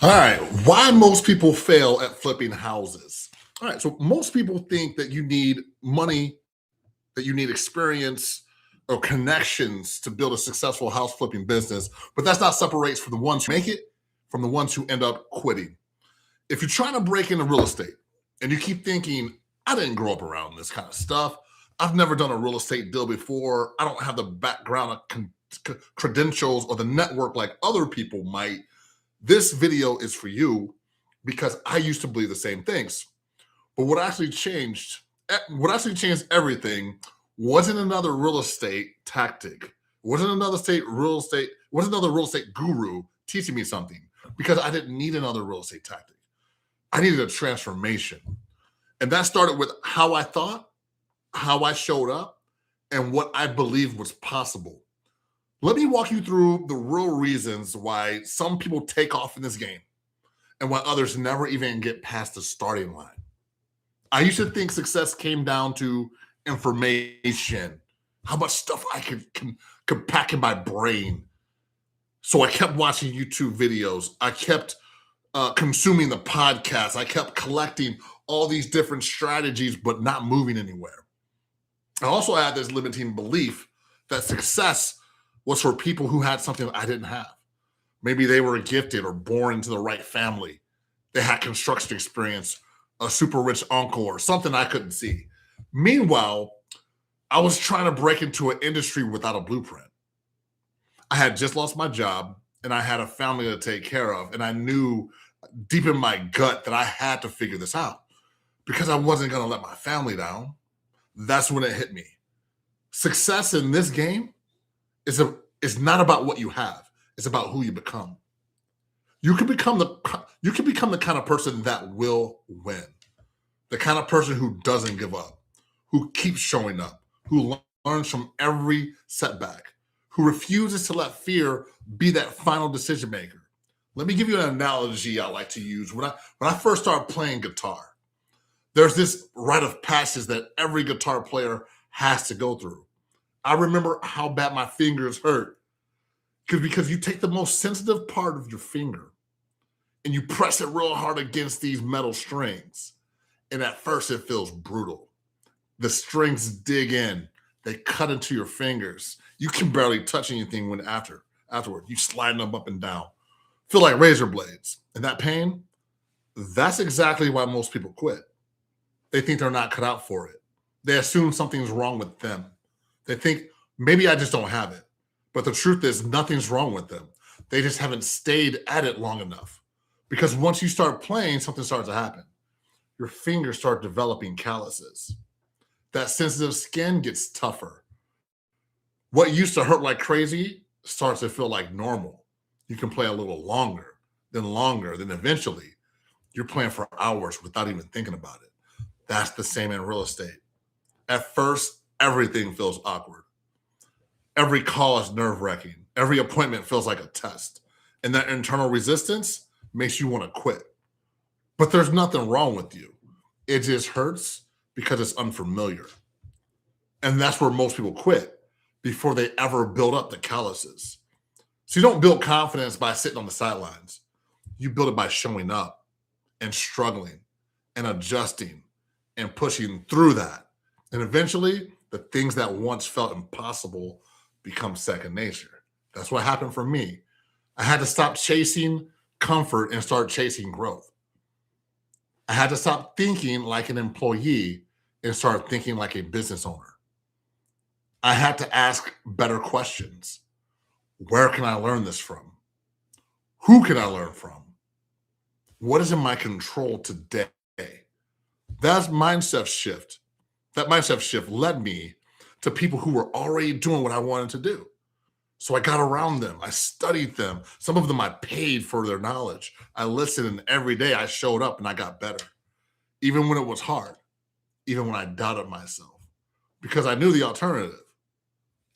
All right. Why most people fail at flipping houses? All right. So most people think that you need money, that you need experience or connections to build a successful house flipping business, but that's not separates from the ones who make it from the ones who end up quitting. If you're trying to break into real estate and you keep thinking, I didn't grow up around this kind of stuff. I've never done a real estate deal before. I don't have the background credentials or the network like other people might. This video is for you because I used to believe the same things. But what actually changed everything wasn't another real estate tactic, wasn't another real estate guru teaching me something because I didn't need another real estate tactic. I needed a transformation. And that started with how I thought, how I showed up, and what I believed was possible. Let me walk you through the real reasons why some people take off in this game and why others never even get past the starting line. I used to think success came down to information, how much stuff I could pack in my brain. So I kept watching YouTube videos. I kept consuming the podcast. I kept collecting all these different strategies, but not moving anywhere. I also had this limiting belief that success was for people who had something I didn't have. Maybe they were gifted or born into the right family. They had construction experience, a super rich uncle, or something I couldn't see. Meanwhile, I was trying to break into an industry without a blueprint. I had just lost my job and I had a family to take care of. And I knew deep in my gut that I had to figure this out because I wasn't going to let my family down. That's when it hit me. Success in this game is not about what you have. It's about who you become. You can become the kind of person that will win. The kind of person who doesn't give up, who keeps showing up, who learns from every setback, who refuses to let fear be that final decision maker. Let me give you an analogy I like to use. When I first started playing guitar, there's this rite of passage that every guitar player has to go through. I remember how bad my fingers hurt because you take the most sensitive part of your finger and you press it real hard against these metal strings. And at first it feels brutal. The strings dig in, they cut into your fingers. You can barely touch anything afterward. You sliding them up and down. Feel like razor blades. And that pain, that's exactly why most people quit. They think they're not cut out for it. They assume something's wrong with them. They think maybe I just don't have it. But the truth is, nothing's wrong with them. They just haven't stayed at it long enough. Because once you start playing, something starts to happen. Your fingers start developing calluses. That sensitive skin gets tougher. What used to hurt like crazy starts to feel like normal. You can play a little longer, then eventually you're playing for hours without even thinking about it. That's the same in real estate. At first, everything feels awkward. Every call is nerve wracking. Every appointment feels like a test. And that internal resistance makes you want to quit. But there's nothing wrong with you. It just hurts because it's unfamiliar. And that's where most people quit before they ever build up the calluses. So you don't build confidence by sitting on the sidelines. You build it by showing up and struggling and adjusting and pushing through that. And eventually, the things that once felt impossible become second nature. That's what happened for me. I had to stop chasing comfort and start chasing growth. I had to stop thinking like an employee and start thinking like a business owner. I had to ask better questions. Where can I learn this from? Who can I learn from? What is in my control today? That mindset shift, that mindset shift led me to people who were already doing what I wanted to do. So I got around them. I studied them. Some of them I paid for their knowledge. I listened, and every day I showed up and I got better, even when it was hard, even when I doubted myself, because I knew the alternative: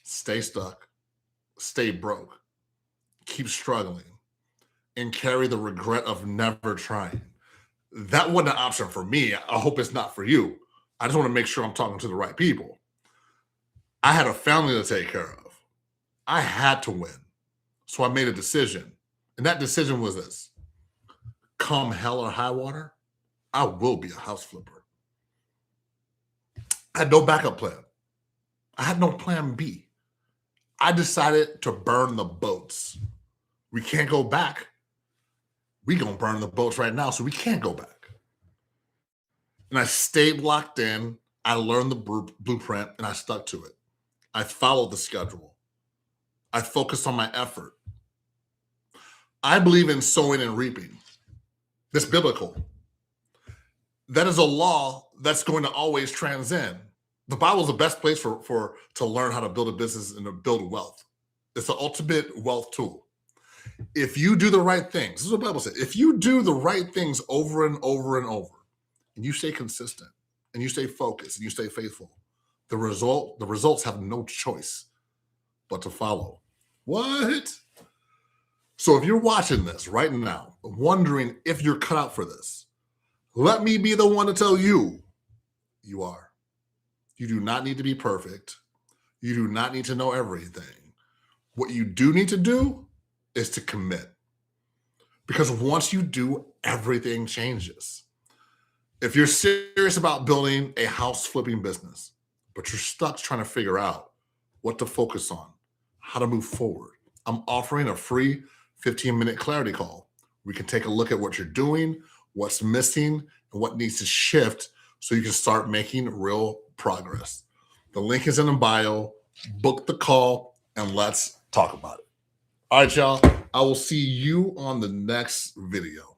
stay stuck, stay broke, keep struggling, and carry the regret of never trying. That wasn't an option for me. I hope it's not for you. I just want to make sure I'm talking to the right people. I had a family to take care of. I had to win. So I made a decision. And that decision was this: come hell or high water, I will be a house flipper. I had no backup plan. I had no plan B. I decided to burn the boats. We can't go back. We gonna burn the boats right now, so we can't go back. And I stayed locked in. I learned the blueprint and I stuck to it. I followed the schedule. I focused on my effort. I believe in sowing and reaping. That's biblical. That is a law that's going to always transcend. The Bible is the best place to learn how to build a business and to build wealth. It's the ultimate wealth tool. If you do the right things, this is what the Bible says. If you do the right things over and over and over, and you stay consistent, and you stay focused, and you stay faithful, the results have no choice but to follow. What? So if you're watching this right now, wondering if you're cut out for this, let me be the one to tell you, you are. You do not need to be perfect. You do not need to know everything. What you do need to do is to commit. Because once you do, everything changes. If you're serious about building a house flipping business, but you're stuck trying to figure out what to focus on, how to move forward, I'm offering a free 15-minute clarity call. We can take a look at what you're doing, what's missing, and what needs to shift so you can start making real progress. The link is in the bio. Book the call and let's talk about it. All right, y'all. I will see you on the next video.